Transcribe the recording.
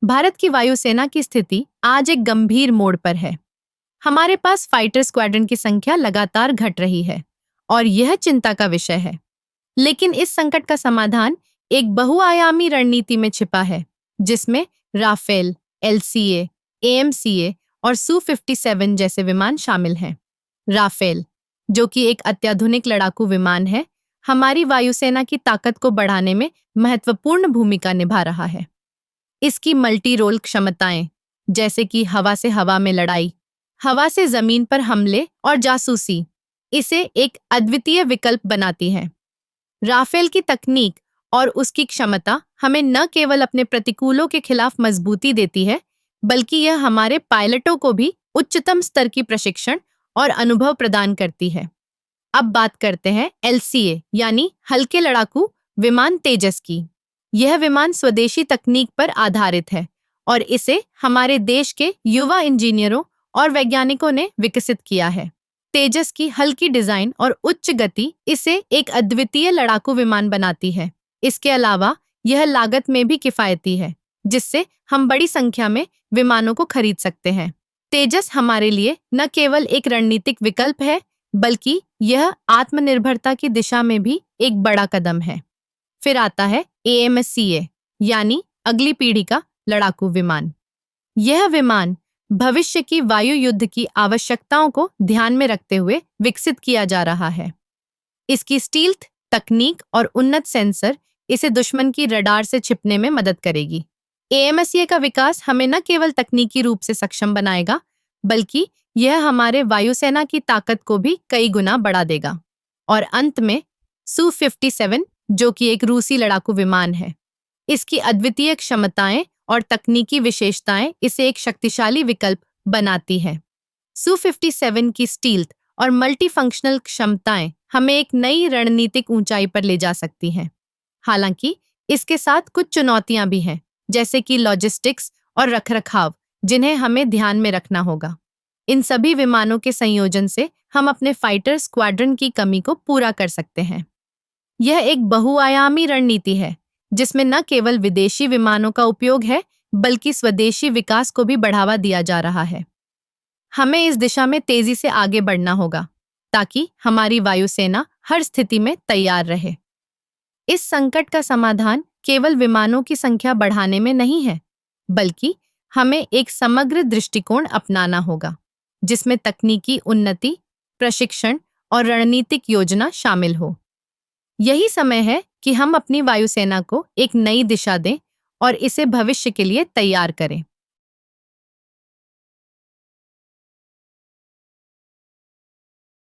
भारत की वायुसेना की स्थिति आज एक गंभीर मोड़ पर है। हमारे पास फाइटर स्क्वाड्रन की संख्या लगातार घट रही है और यह चिंता का विषय है। लेकिन इस संकट का समाधान एक बहुआयामी रणनीति में छिपा है, जिसमें राफेल, एलसीए, एएमसीए और सू-57 जैसे विमान शामिल हैं। राफेल, जो कि एक अत्याधुनिक लड़ाकू विमान है, हमारी वायुसेना की ताकत को बढ़ाने में महत्वपूर्ण भूमिका निभा रहा है। इसकी मल्टी रोल क्षमताएं, जैसे कि हवा से हवा में लड़ाई, हवा से जमीन पर हमले और जासूसी, इसे एक अद्वितीय विकल्प बनाती हैं। राफेल की तकनीक और उसकी क्षमता हमें न केवल अपने प्रतिकूलों के खिलाफ मजबूती देती है, बल्कि यह हमारे पायलटों को भी उच्चतम स्तर की प्रशिक्षण और अनुभव प्रदान करती है। अब बात करते हैं एलसीए यानी हल्के लड़ाकू विमान तेजस की। यह विमान स्वदेशी तकनीक पर आधारित है और इसे हमारे देश के युवा इंजीनियरों और वैज्ञानिकों ने विकसित किया है। तेजस की हल्की डिजाइन और उच्च गति इसे एक अद्वितीय लड़ाकू विमान बनाती है। इसके अलावा यह लागत में भी किफायती है, जिससे हम बड़ी संख्या में विमानों को खरीद सकते हैं। तेजस हमारे लिए न केवल एक रणनीतिक विकल्प है, बल्कि यह आत्मनिर्भरता की दिशा में भी एक बड़ा कदम है। फिर आता है एएमसीए यानी अगली पीढ़ी का लड़ाकू विमान। यह विमान भविष्य की वायु युद्ध की आवश्यकताओं को ध्यान में रखते हुए विकसित किया जा रहा है। इसकी स्टील्थ तकनीक और उन्नत सेंसर इसे दुश्मन की रडार से छिपने में मदद करेगी। एएमसीए का विकास हमें न केवल तकनीकी रूप से सक्षम बनाएगा, बल्कि यह हमारे वायुसेना की ताकत को भी कई गुना बढ़ा देगा। और अंत में सू-57, जो कि एक रूसी लड़ाकू विमान है। इसकी अद्वितीय क्षमताएं और तकनीकी विशेषताएं इसे एक शक्तिशाली विकल्प बनाती हैं। सू-57 की स्टील्थ और मल्टीफंक्शनल क्षमताएं हमें एक नई रणनीतिक ऊंचाई पर ले जा सकती हैं। हालांकि इसके साथ कुछ चुनौतियां भी हैं, जैसे कि लॉजिस्टिक्स और रखरखाव, जिन्हें हमें ध्यान में रखना होगा। इन सभी विमानों के संयोजन से हम अपने फाइटर स्क्वाड्रन की कमी को पूरा कर सकते हैं। यह एक बहुआयामी रणनीति है, जिसमें न केवल विदेशी विमानों का उपयोग है, बल्कि स्वदेशी विकास को भी बढ़ावा दिया जा रहा है। हमें इस दिशा में तेजी से आगे बढ़ना होगा, ताकि हमारी वायुसेना हर स्थिति में तैयार रहे। इस संकट का समाधान केवल विमानों की संख्या बढ़ाने में नहीं है, बल्कि हमें एक समग्र दृष्टिकोण अपनाना होगा, जिसमें तकनीकी उन्नति, प्रशिक्षण और रणनीतिक योजना शामिल हो। यही समय है कि हम अपनी वायुसेना को एक नई दिशा दें और इसे भविष्य के लिए तैयार करें।